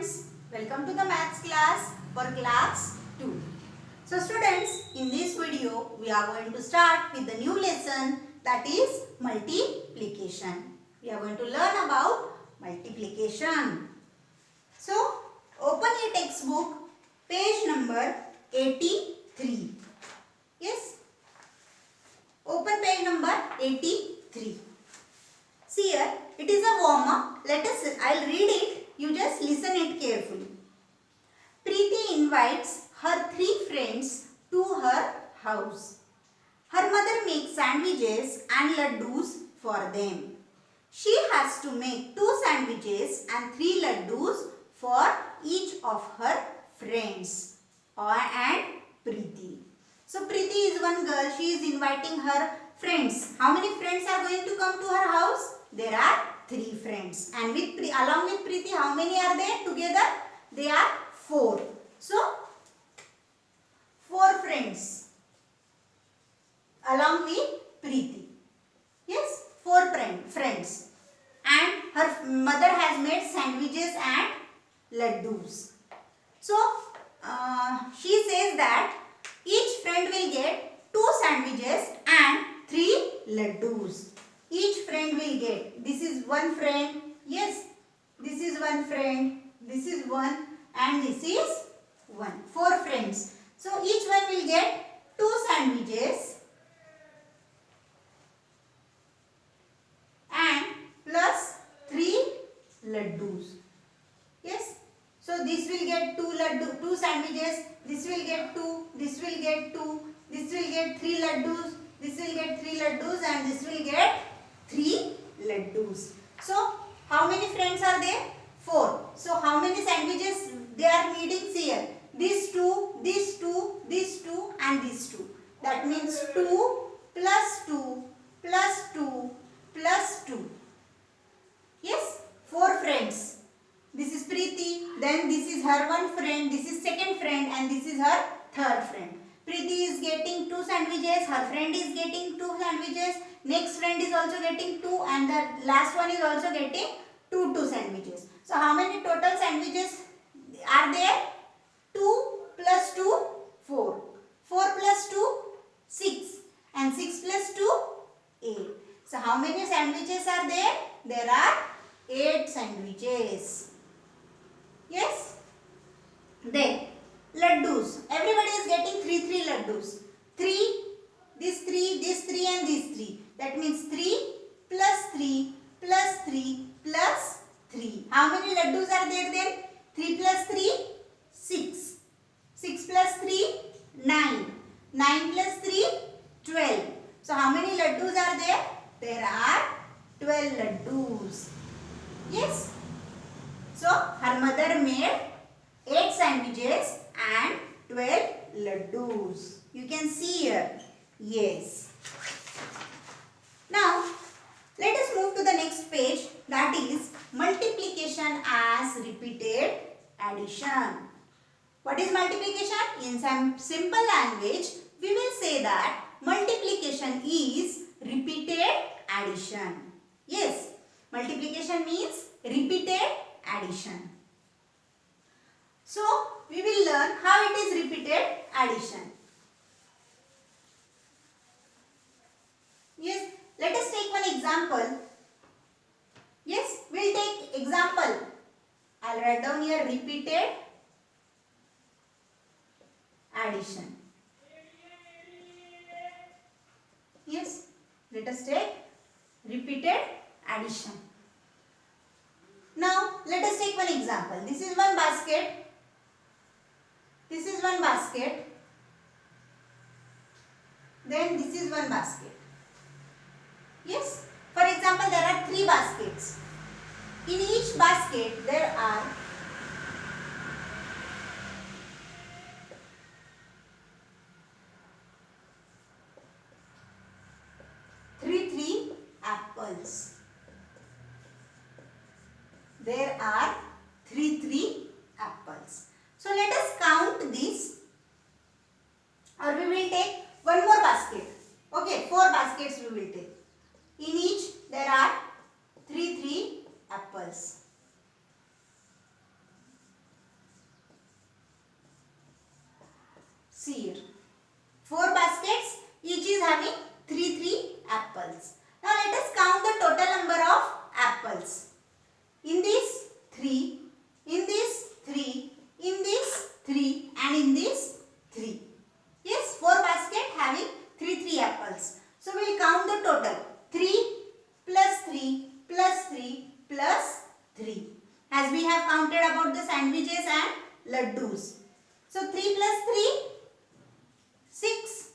students, welcome to the maths class for class 2. So students, in this video we are going to start with the new lesson, that is multiplication. We are going to learn about multiplication. So open your textbook, page number 83. Yes, open page number 83. See here, it is a warm up. I'll read it. You just listen it carefully. Preeti invites her 3 friends to her house. Her mother makes sandwiches and laddus for them. She has to make 2 sandwiches and 3 laddus for each of her friends and Preeti. So Preeti is one girl. She is inviting her friends. How many friends are going to come to her house? There are 3 friends. And along with Preeti, how many are there together? They are 4. So 4 friends along with Preeti. Yes, 4 friends. And her mother has made sandwiches and laddus. So she says that each friend will get 2 sandwiches and 3 laddus. Each friend will get, this is one friend, yes, this is one friend, this is one, and this is one. 4 friends. So each one will get 2 sandwiches and plus 3 laddus. Yes. So this will get 2 sandwiches, this will get 2, this will get 2, this will get 3 laddus, this will get 3 laddus, and this will get 3 laddus. So how many friends are there? 4. So how many sandwiches they are needing here? These 2, these 2, these 2, and these 2. That means 2 plus 2 plus 2 plus 2. Yes, 4 friends. This is Preeti, then this is her one friend, this is second friend, and this is her third friend. Preeti is getting 2 sandwiches, her friend is getting 2 sandwiches, next friend is also getting 2, and the last one is also getting 2 sandwiches. So how many total sandwiches are there? 2 plus 2, 4. 4 plus 2, 6. And 6 plus 2, 8. So how many sandwiches are there? There are 8 sandwiches. Yes? Then laddus. Everybody is getting 3 laddus. 3, this 3, this 3, and this 3. That means 3 plus 3 plus 3 plus 3. How many laddus are there then? 3 plus 3, 6. 6 plus 3, 9. 9 plus 3, 12. So how many laddus are there? There are 12 laddus. Yes? So her mother made 8 sandwiches and 12 laddus. You can see here. Yes. Now, let us move to the next page, that is multiplication as repeated addition. What is multiplication? In some simple language, we will say that multiplication is repeated addition. Yes, multiplication means repeated addition. So, we will learn how it is repeated addition. Yes, let us take one example. Yes, we will take example. I will write down here repeated addition. Yes, let us take repeated addition. Now, let us take one example. This is one basket. This is one basket. Then this is one basket. Yes. For example, there are 3 baskets. In each basket, there are 3 apples. There are 3 apples. So let us count this, or we will take one more basket. Okay, 4 baskets we will take. In each there are 3 apples. See here. 4 baskets, each is having 3 apples. Now let us count the total number of apples. In this 3, in this 3, in this 3 and in this 3. Yes, 4 baskets having 3 apples. So we will count the total. 3 plus 3 plus 3 plus 3. As we have counted about the sandwiches and laddus. So 3 plus 3, 6.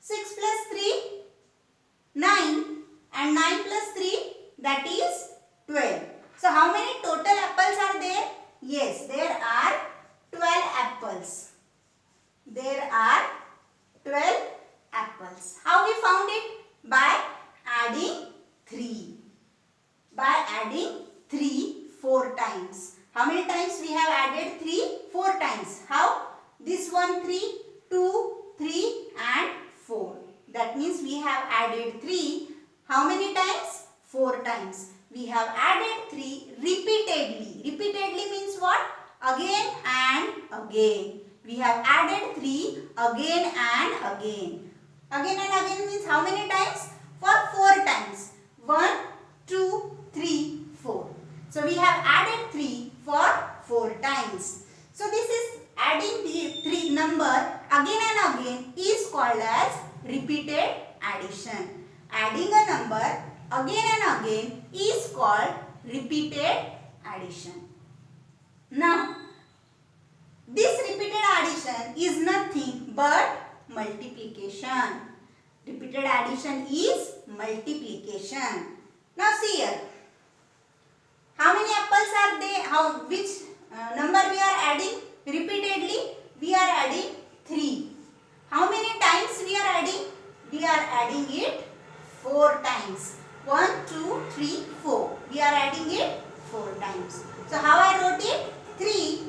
6 plus 3, 9. And 9 plus 3, that is 12. So how many total apples are there? Yes, there are 12 apples. There are 12 apples. How we found it? By adding 3. By adding 3 4 times. How many times we have added 3? 4 times. How? This one 3, 2, 3 and 4. That means we have added 3. How many times? 4 times. We have added 3 repeatedly. Repeatedly means what? Again and again. We have added 3 again and again. Again and again means how many times? For 4 times. 1, 2, 3, 4. So we have added 3 for 4 times. So this is adding the 3 number again and again is called as repeated addition. Adding a number again and again is called repeated addition. Now, this repeated addition is nothing but multiplication. Repeated addition is multiplication. Now see here. How many apples are there? Which number we are adding repeatedly? We are adding 3. How many times we are adding? We are adding it 4 times. 1, 2, 3, 4. We are adding it 4 times. So how I wrote it? 3.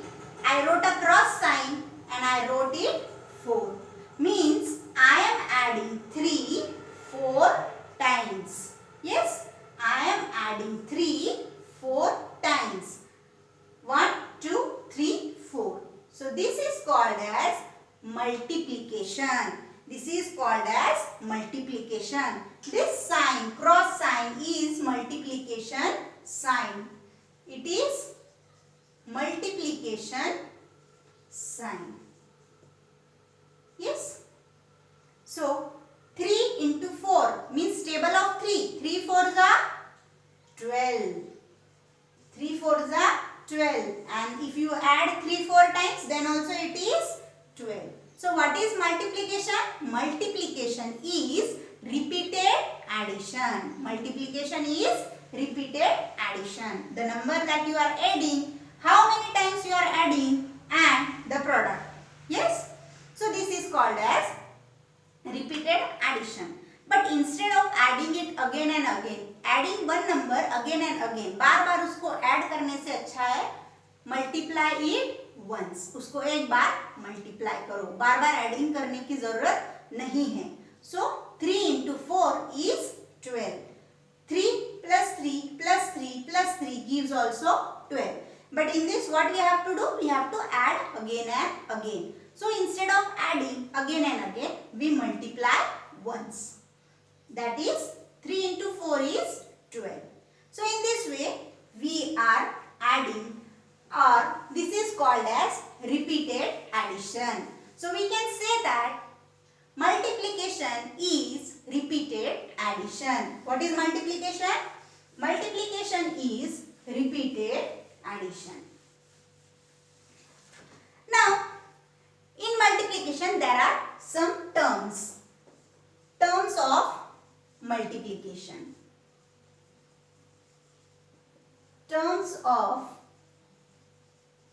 I wrote a cross sign and I wrote it 4. Means I am adding 3 4 times. Yes, I am adding 3 4 times. 1, 2, 3, 4. So this is called as multiplication. This is called as multiplication. This sign, cross sign is multiplication sign. It is multiplication sign. Yes. So 3 into 4 means table of 3. 3 4s are 12. 3 4s are 12. And if you add 3 4 times, then also it is 12. So what is multiplication? Multiplication is repeated addition. Multiplication is repeated addition. The number that you are adding, how many times you are adding and the product. Yes. So this is called as repeated addition. But instead of adding it again and again, adding one number again and again, बार बार उसको add करने से अच्छा है multiply it once. उसको एक बार multiply करो. बार बार adding करने की जरूरत नहीं है. So 3 into 4 is 12. 3 plus 3 plus 3 plus 3 gives also 12. But in this what we have to do? We have to add again and again. So instead of adding again and again, we multiply once. That is 3 into 4 is 12. So in this way, we are adding, or this is called as repeated addition. So we can say that multiplication is repeated addition. What is multiplication? Multiplication is repeated addition. Now, in multiplication there are some terms. Terms of multiplication. Terms of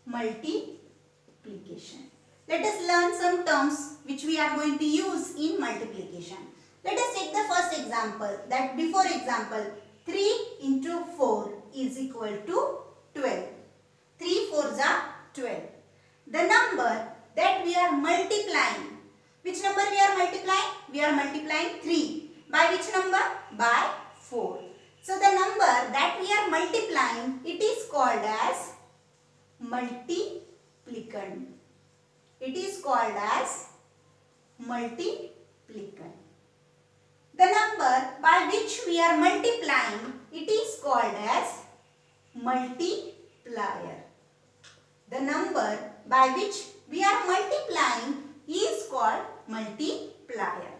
multiplication. Let us learn some terms which we are going to use in multiplication. Let us take the first example. That before example, 3 into 4 is equal to 12. 3 4s are 12. The number that we are multiplying. Which number we are multiplying? We are multiplying 3. By which number? By 4. So the number that we are multiplying, it is called as multiplicand. It is called as multiplicand. The number by which we are multiplying, it is called as multiplier. The number by which we are multiplying is called multiplier.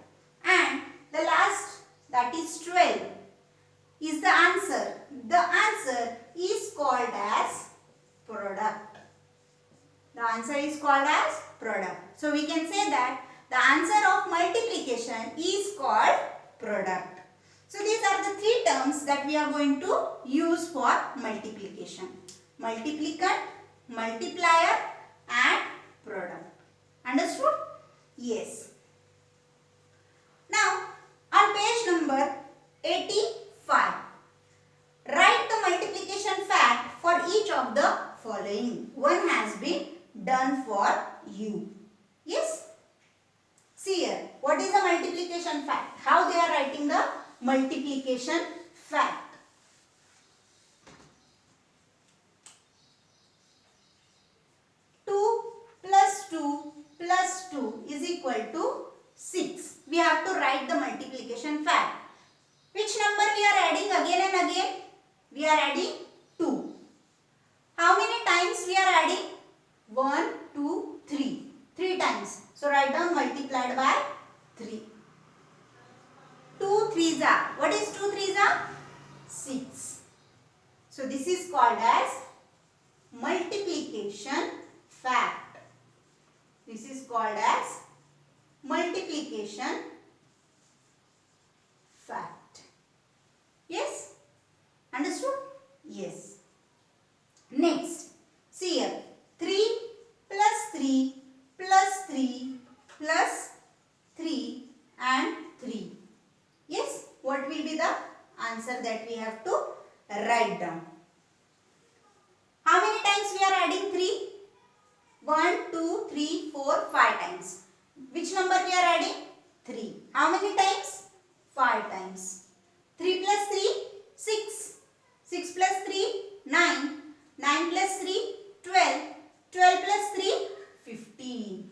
And the last, that is 12, is the answer. The answer is called as product. The answer is called as product. So we can say that the answer of multiplication is called product. So these are the three terms that we are going to use for multiplication. Multiplicand, multiplier and product. Understood? Yes. Now on page number 85, write the multiplication fact for each of the following. One has been done for you. Yes? See here, what is the multiplication fact? How they are writing the multiplication fact? Two plus 2 is equal to 6. We have to write the multiplication fact. Which number we are adding again and again? We are adding 2. How many times we are adding? 1, 2, 3. 3 times. So write down multiplied by 3. 2 3s are. What is 2 3s are? 6. So this is called as multiplication fact. This is called as multiplication fact. Yes? Understood? Yes. Next, see here. 3 plus 3 plus 3 plus 3 and 3. Yes? What will be the answer that we have to write down? How many times we are adding 3? 1, 2, 3, 4, 5 times. Which number we are adding? 3. How many times? 5 times. 3 plus 3? 6. 6 plus 3? 9. 9 plus 3? 12. 12 plus 3? 15.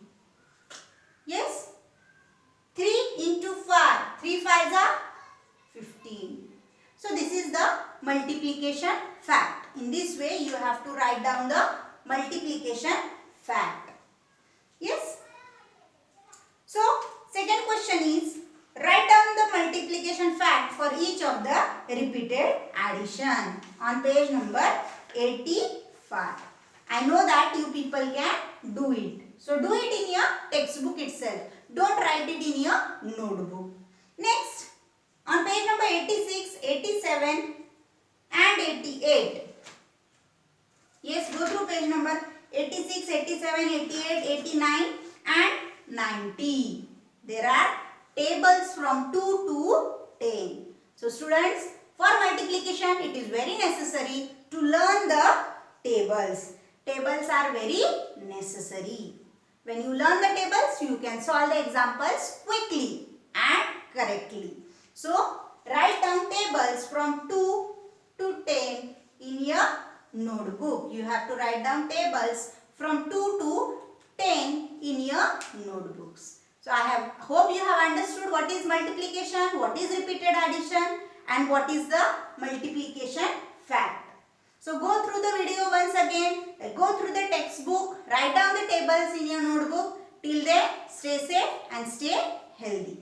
Yes? 3 into 5. 3 5s are 15. So this is the multiplication fact. In this way you have to write down the multiplication fact. Yes? So second question is, write down the multiplication fact for each of the repeated addition on page number 85. I know that you people can do it. So do it in your textbook itself. Don't write it in your notebook. Next, on page number 86, 87 and 88. Yes, go through page number 86, 87, 88, 89 and 90. There are tables from 2 to 10. So students, for multiplication it is very necessary to learn the tables. Tables are very necessary. When you learn the tables, you can solve the examples quickly and correctly. So write down tables from 2 to 10 in your notebook. You have to write down tables from 2 to 10 in your notebooks. So I hope you have understood what is multiplication, what is repeated addition and what is the multiplication fact. So go through the video once again, go through the textbook, write down the tables in your notebook. Till then, stay safe and stay healthy.